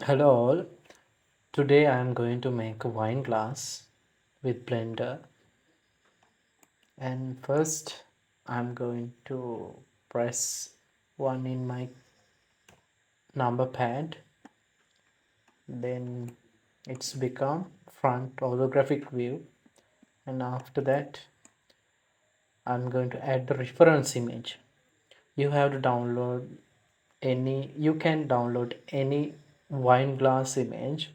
Hello all. Today I am going to make a wine glass with blender, and first I'm going to press one in my number pad. Then it's become front orthographic view, and after that I'm going to add the reference image. You have to download you can download any wine glass image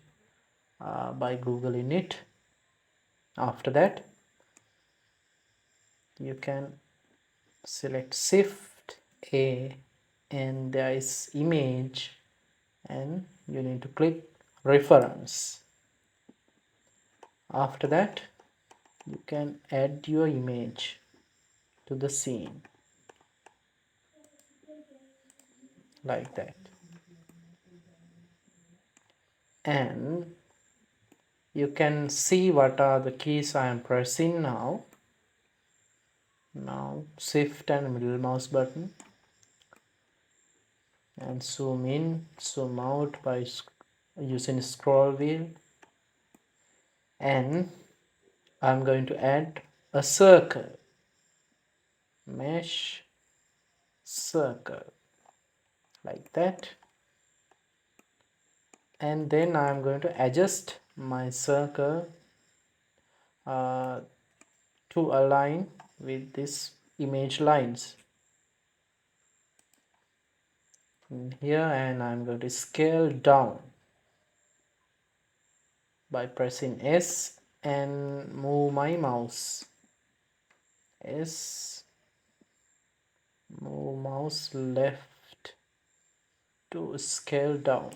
by googling it. After that you can select shift A and there is image, and you need to click reference. After that you can add your image to the scene like that, and you can see what are the keys I am pressing now. Shift and middle mouse button, and zoom in, zoom out by using scroll wheel, and I'm going to add a circle, mesh circle like that, and then I'm going to adjust my circle to align with this image lines in here, and I'm going to scale down by pressing S and move my mouse. S, move mouse left to scale down,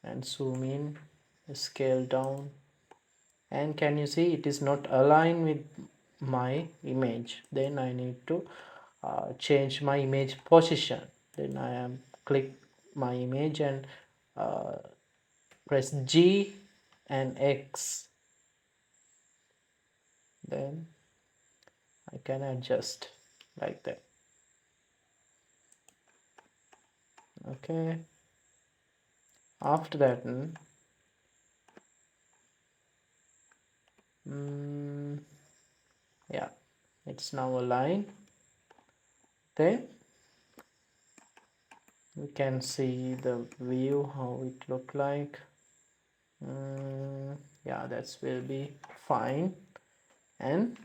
and zoom in, scale down, and can you see it is not aligned with my image? Then I need to change my image position. Then I am click my image and press G and X, then I can adjust like that. Okay, after that yeah, it's now aligned. Then we can see the view how it look like. Yeah, that will be fine. And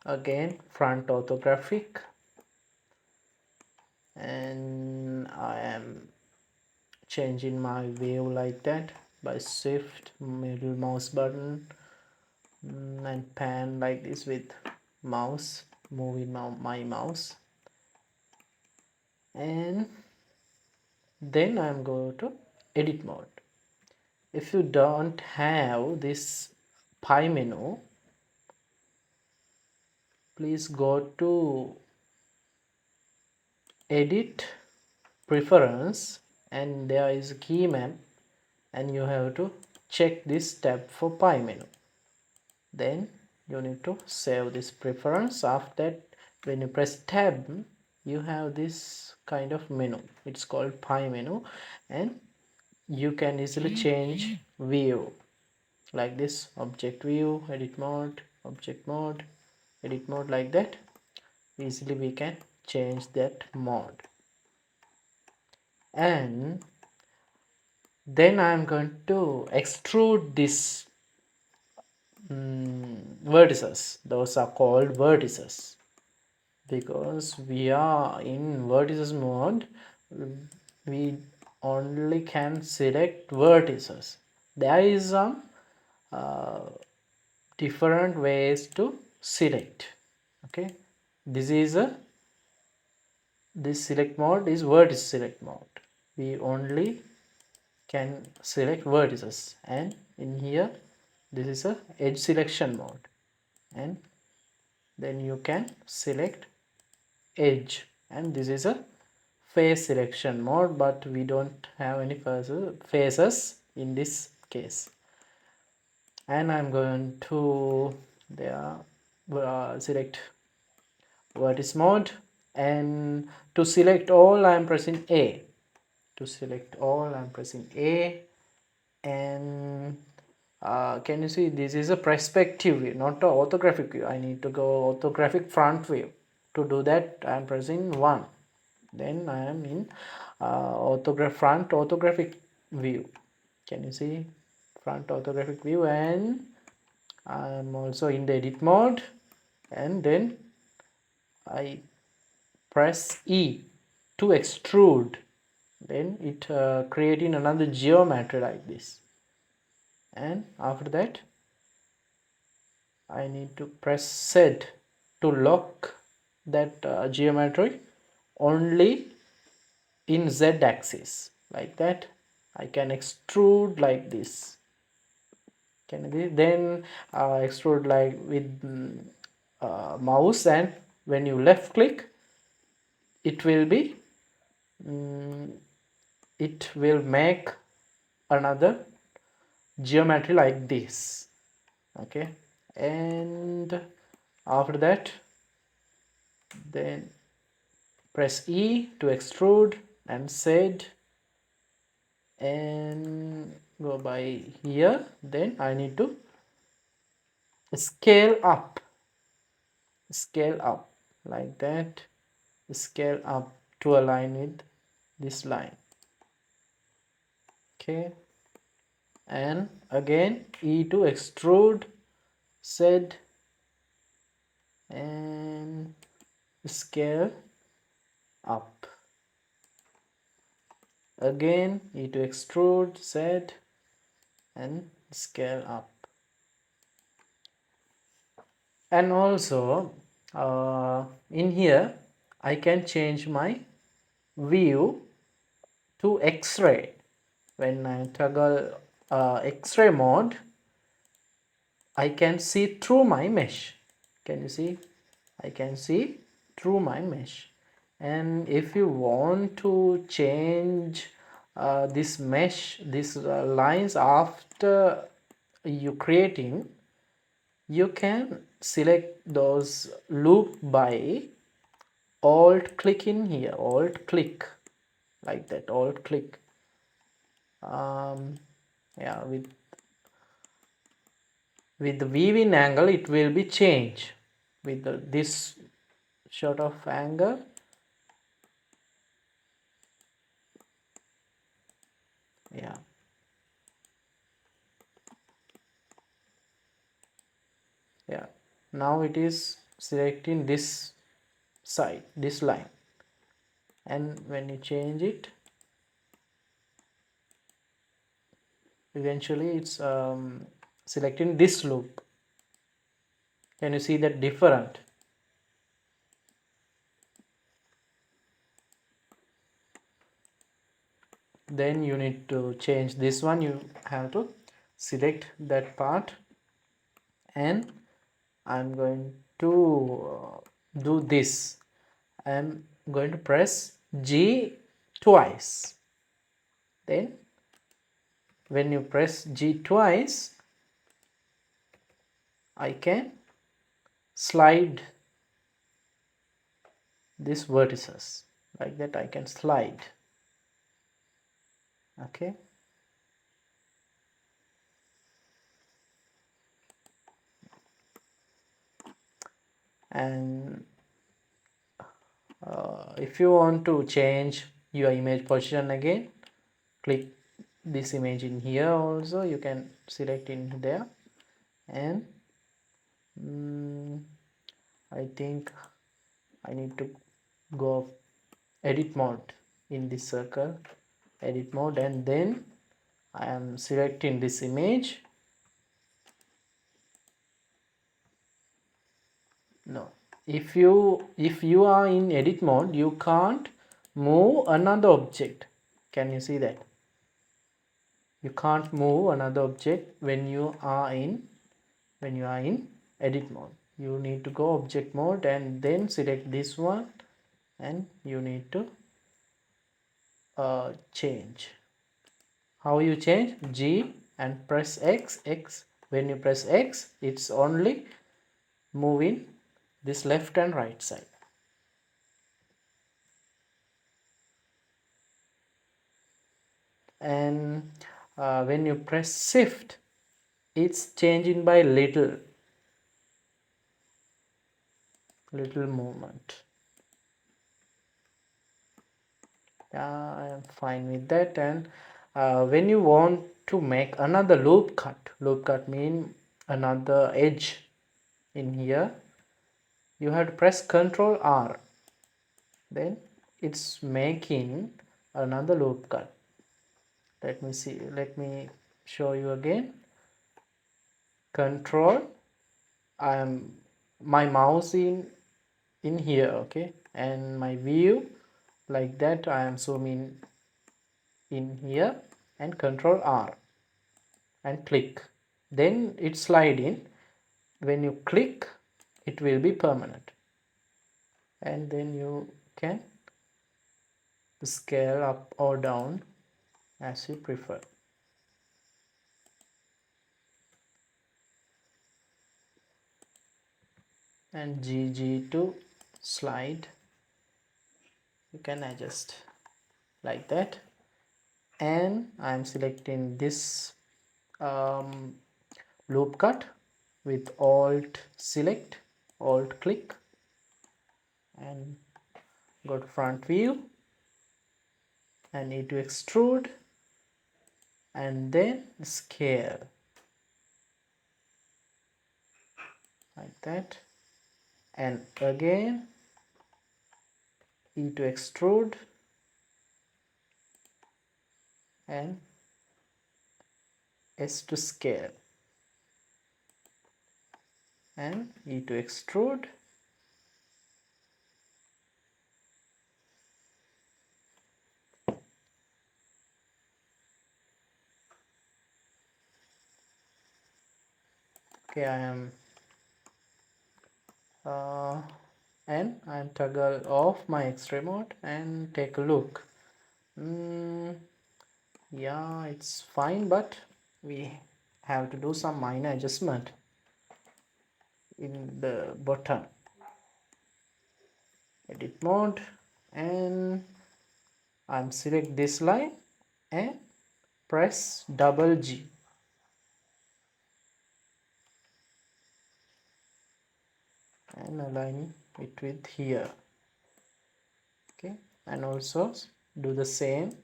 again front orthographic, and I am changing my view like that by shift middle mouse button, and pan like this with mouse, moving my mouse, and then I'm going to edit mode. If you don't have this pie menu, please go to edit preference, and there is a key map, and you have to check this tab for pie menu. Then you need to save this preference. After that, when you press tab, you have this kind of menu. It's called pie menu, and you can easily change view like this: object view, edit mode, object mode, edit mode, like that. Easily we can change that mode. And then I'm going to extrude this vertices. Those are called vertices. Because we are in vertices mode, we only can select vertices. There is some different ways to select. Okay, this select mode is vertex select mode. We only can select vertices, and in here this is a edge selection mode, and then you can select edge, and this is a face selection mode, but we don't have any faces in this case. And I'm going to select vertex mode, and to select all I am pressing A. to select all, I'm pressing A, and can you see this is a perspective view, not a orthographic view. I need to go orthographic front view. To do that, I'm pressing 1. Then I am in front orthographic view. Can you see front orthographic view? And I'm also in the edit mode, and then I press E to extrude. Then it creating another geometry like this, and after that I need to press Z to lock that geometry only in Z axis, like that. I can extrude like this. Then extrude like with mouse, and when you left click, it will be it will make another geometry like this. Okay, and after that then press E to extrude and Z, and go by here. Then I need to scale up like that, scale up to align with this line. Okay, and again E to extrude, Z, and scale up. Again E to extrude, Z, and scale up. And also in here I can change my view to X-ray. When I toggle X-ray mode, I can see through my mesh. Can you see? I can see through my mesh. And if you want to change this mesh, these lines after you creating, you can select those loop by alt click in here, alt click like that, alt click. Yeah, with the weaving angle it will be changed with this sort of angle. Yeah, yeah, now it is selecting this side, this line, and when you change it, eventually it's selecting this loop. Can you see that different? Then you need to change this one. You have to select that part, and I'm going to do this. I'm going to press G twice. Then when you press G twice, I can slide these vertices like that. I can slide. Okay, and if you want to change your image position again, click this image in here. Also you can select in there, and I think I need to go edit mode in this circle, edit mode, and then I am selecting this image. No, if you are in edit mode, you can't move another object. Can you see that? You can't move another object when you are in edit mode. You need to go object mode and then select this one, and you need to change. How you change? G and press X. When you press X, it's only moving this left and right side. and when you press shift, it's changing by little movement. Yeah, I am fine with that. And when you want to make another loop cut mean another edge in here, you have to press Ctrl R, then it's making another loop cut. Let me see, let me show you again. Control, I am my mouse in here, okay, and my view like that. I am zooming in here and Control R and click, then it slide in. When you click, it will be permanent, and then you can scale up or down as you prefer. And GG to slide, you can adjust like that. And I'm selecting this loop cut with Alt select, Alt click, and go to front view and need to extrude and then scale like that, and again E to extrude and S to scale and E to extrude okay. I am and I'm toggle off my X-ray mode and take a look. Yeah, it's fine, but we have to do some minor adjustment in the bottom. Edit mode, and I'm select this line and press double G. And align it with here, okay, and also do the same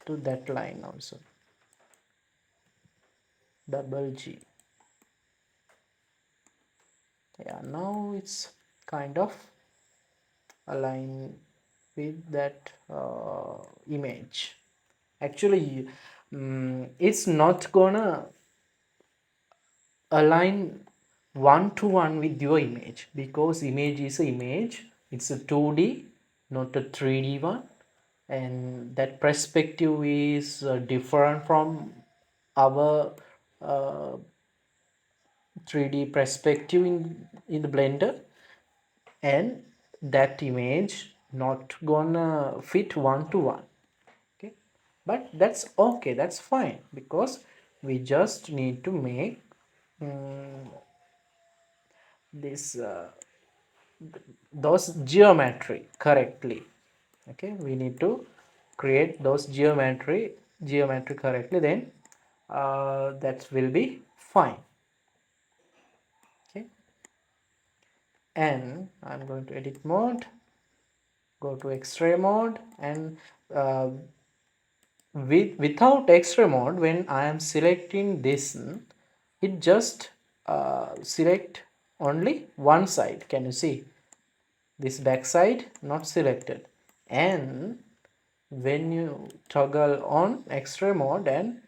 to that line also, double G. Yeah, now it's kind of aligned with that image. Actually, it's not gonna align one to one with your image, because image is an image, it's a 2D, not a 3D one, and that perspective is different from our 3D perspective in the Blender, and that image not gonna fit one to one, okay. But that's okay, that's fine, because we just need to make this those geometry correctly, okay. We need to create those geometry correctly, then that will be fine, okay. And I'm going to edit mode, go to X-ray mode, and without X-ray mode, when I am selecting this, it just select only one side. Can you see this back side not selected? And when you toggle on X-ray mode, and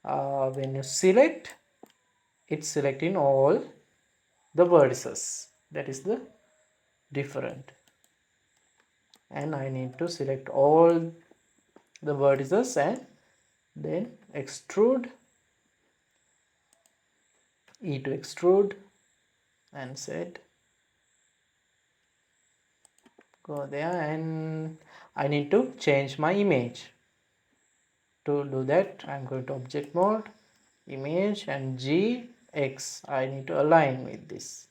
when you select, it's selecting all the vertices. That is the different, and I need to select all the vertices and then extrude, E to extrude, and set, go there. And I need to change my image. To do that, I'm going to object mode, image, and G, X. I need to align with this.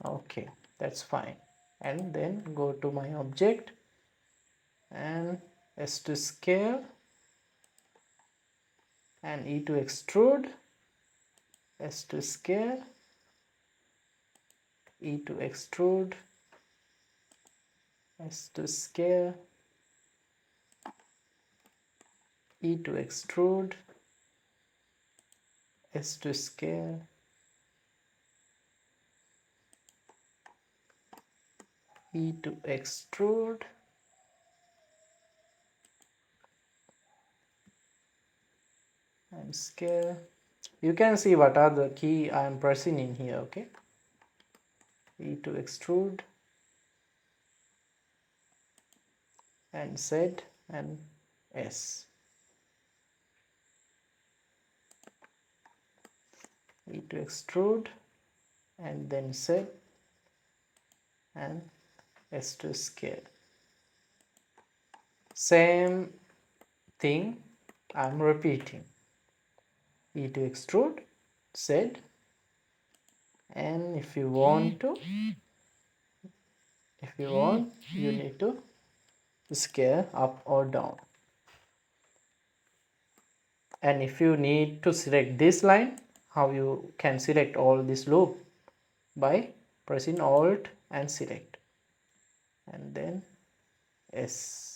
Okay, that's fine. And then go to my object and S to scale, and E to extrude, S to scale, E to extrude, S to scale, E to extrude, S to scale, E to extrude, and scale. You can see what are the key I am pressing in here, okay? E to extrude, and Z, and S. E to extrude, and then Z, and S to scale. Same thing I'm repeating. E to extrude, Z, and if you want, you need to scale up or down. And if you need to select this line, how you can select all this loop? By pressing Alt and select, and then S.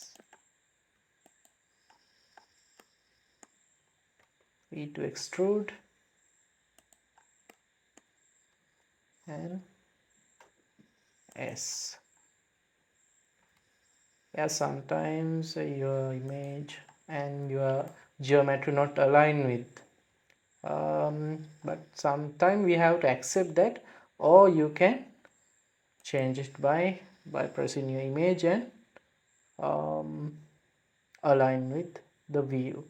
E to extrude, and S. Yeah, sometimes your image and your geometry not align with, but sometimes we have to accept that, or you can change it by pressing your image and align with the view.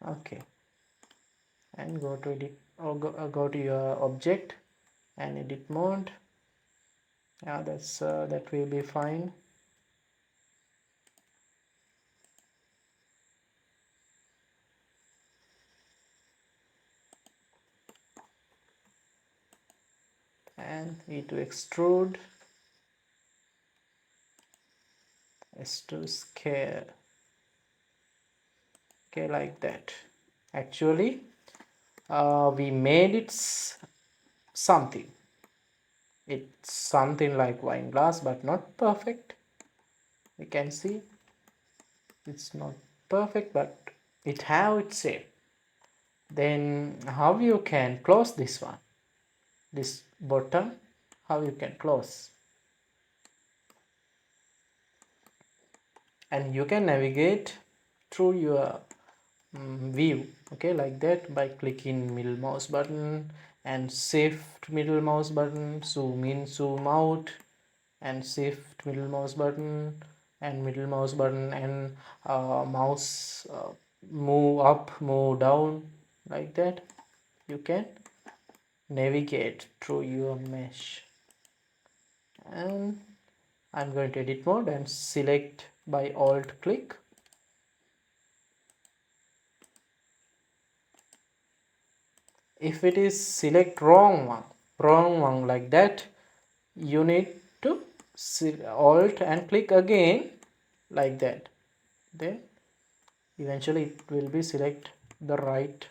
Okay, and go to edit, or go to your object and edit mode. Yeah, that will be fine. And E to extrude, S to scale. Okay, like that. Actually, we made it something. It's something like wine glass, but not perfect. You can see it's not perfect, but it have its shape. Then how you can close this one, this bottom, how you can close? And you can navigate through your view, okay, like that, by clicking middle mouse button and shift middle mouse button, zoom in, zoom out, and shift middle mouse button and middle mouse button, and mouse move up, move down, like that. You can navigate through your mesh. And I'm going to edit mode and select by alt click. If it is select wrong one like that, you need to alt and click again, like that. Then eventually it will be select the right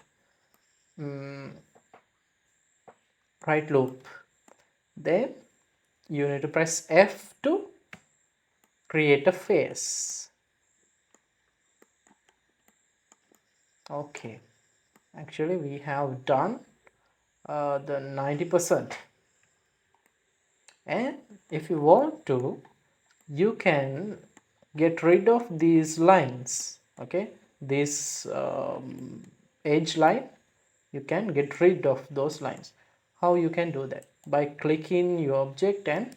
right loop. Then you need to press F to create a face. Okay, actually we have done the 90%. And if you want to, you can get rid of these lines, okay, this edge line. You can get rid of those lines. How you can do that? By clicking your object and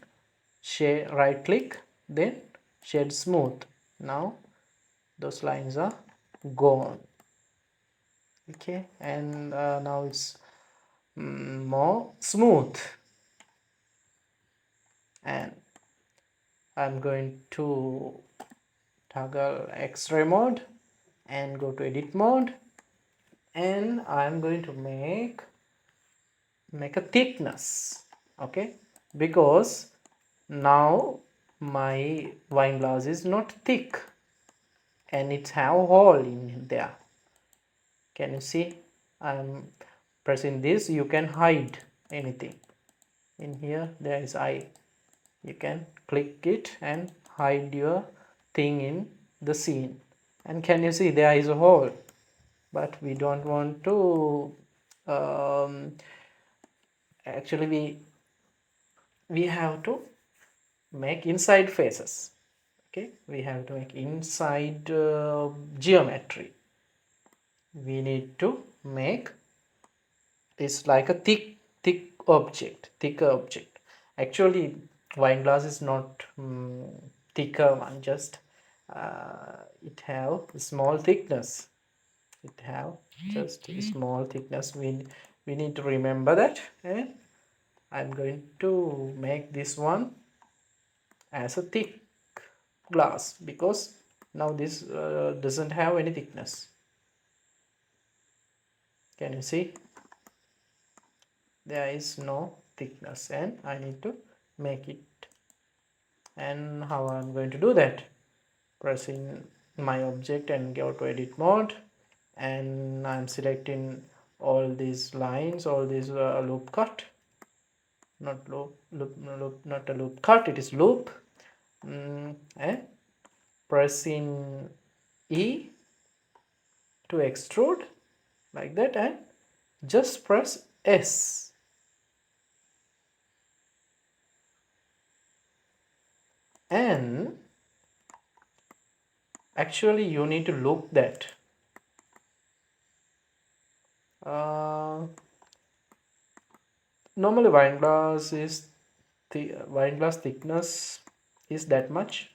shade, right click, then shade smooth. Now those lines are gone, okay, and now it's more smooth. And I'm going to toggle X-ray mode and go to edit mode, and I'm going to make a thickness. Okay, because now my wine glass is not thick and it have a hole in there. Can you see? I'm pressing this. You can hide anything in here. There is eye. You can click it and hide your thing in the scene. And can you see there is a hole? But we don't want to. Actually, we have to make inside faces. Okay, we have to make inside geometry. We need to make it's like a thicker object. Actually, wine glass is not thicker one, just it have small thickness. It have just small thickness. We need to remember that. And I'm going to make this one as a thick glass because now this doesn't have any thickness. Can you see? There is no thickness and I need to make it. And how I'm going to do that? Pressing my object and go to edit mode, and I'm selecting all these lines, all these loop cut, not not a loop cut, it is loop, and pressing E to extrude like that, and just press S. And actually you need to look that normally wine glass is the wine glass thickness is that much.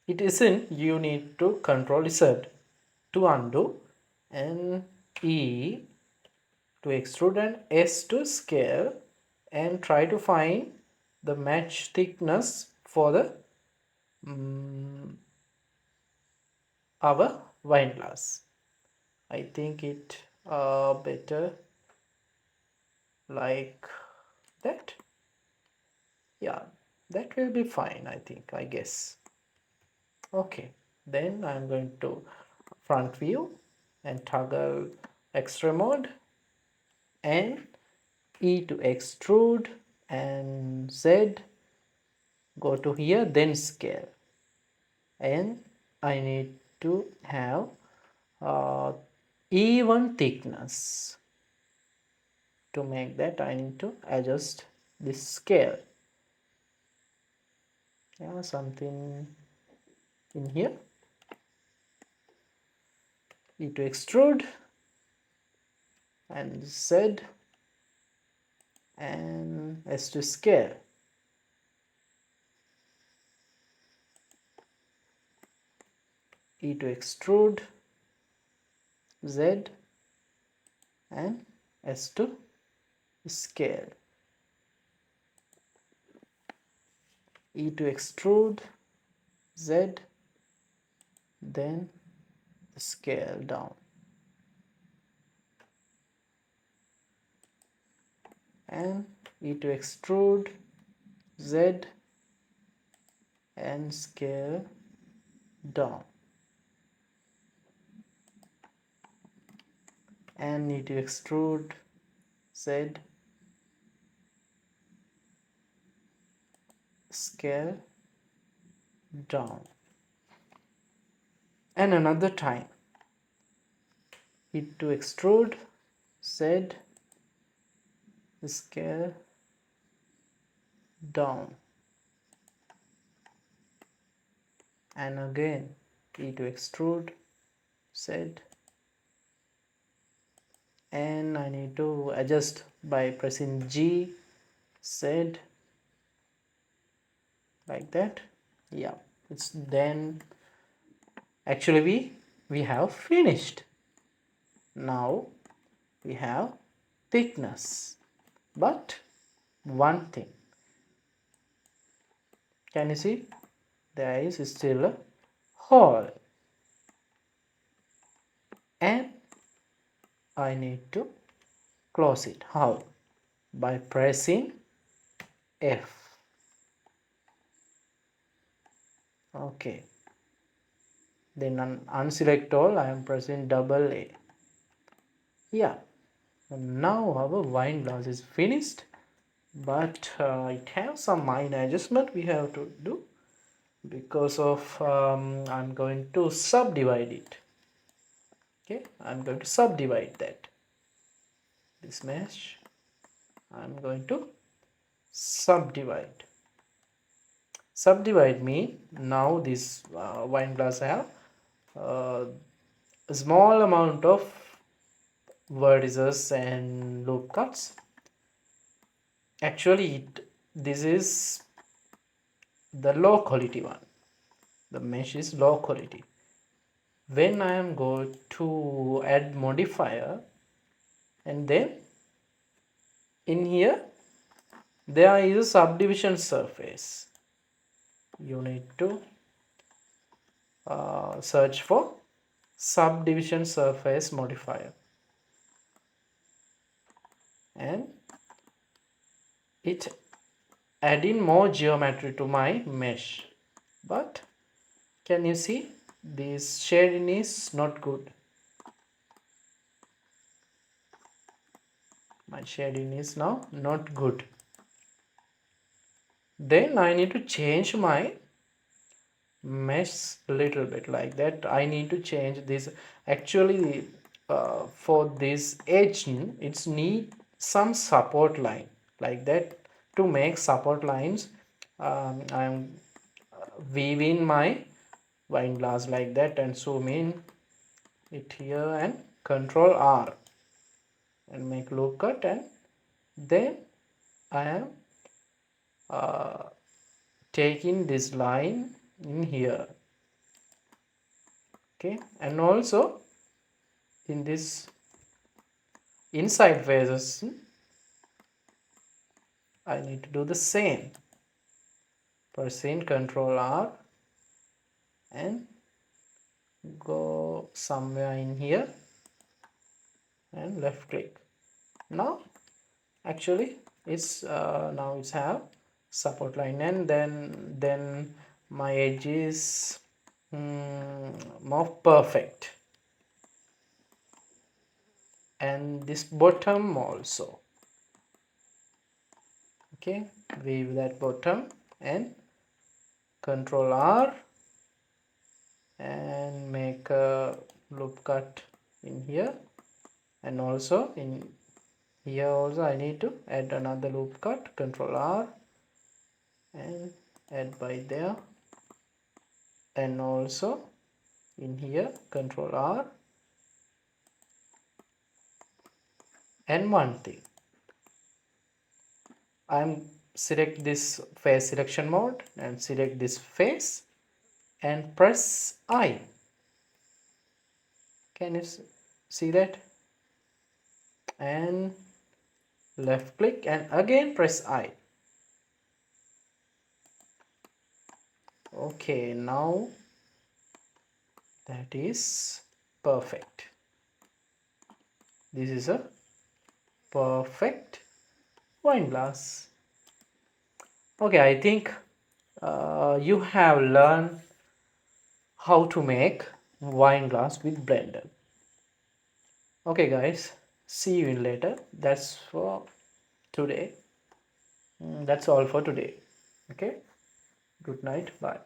It isn't. You need to control Z to undo and E to extrude and S to scale and try to find the match thickness for the our wine glass. I think it better like that. Yeah, that will be fine, I think, I guess. Okay, then I'm going to front view and toggle X-ray mode and E to extrude and Z, go to here, then scale, and I need to have even thickness. To make that I need to adjust this scale, yeah, something in here. E to extrude and Z and S to scale. E to extrude, Z and S to scale. E to extrude, Z, then scale down. And E to extrude, Z and scale down. And E to extrude, Z, scale down. And another time, E to extrude, Z, scale down. And again, E to extrude, Z, and I need to adjust by pressing G, Z, like that. Yeah, it's then actually we have finished. Now we have thickness, but one thing, can you see there is still a hole, and I need to close it. How? By pressing F. Okay, then unselect all, I am pressing double A. Yeah, now our wine glass is finished, but it has some minor adjustment we have to do because of I'm going to subdivide it. Okay, I'm going to subdivide this mesh. I'm going to subdivide me. Now this wine glass have uh, a small amount of vertices and loop cuts. Actually this is the low quality one. The mesh is low quality. When I am going to add modifier, and then in here there is a subdivision surface, you need to search for subdivision surface modifier, and it adding more geometry to my mesh. But can you see this shading is not good? My shading is now not good. Then I need to change my mesh a little bit like that. I need to change this. Actually for this edge it's need some support line like that. To make support lines, I'm weaving my wine glass like that and zoom in it here and control R and make loop cut, and then I am taking this line in here. Okay, and also in this inside faces I need to do the same. Pressing Control R and go somewhere in here and left click. Now actually it's now it's have support line, and then my edge is more perfect, and this bottom also. Okay, weave that bottom and Control R and make a loop cut in here, and also in here also I need to add another loop cut. Control R and add by there, and also in here Control R. And one thing, I'm select this face selection mode and select this face and press I. Can you see that? And left click and again press I. Okay, now that is perfect. This is a perfect wine glass. Okay, I think you have learned how to make wine glass with blender. Okay guys, see you in later. That's for today. That's all for today. Okay, good night, bye.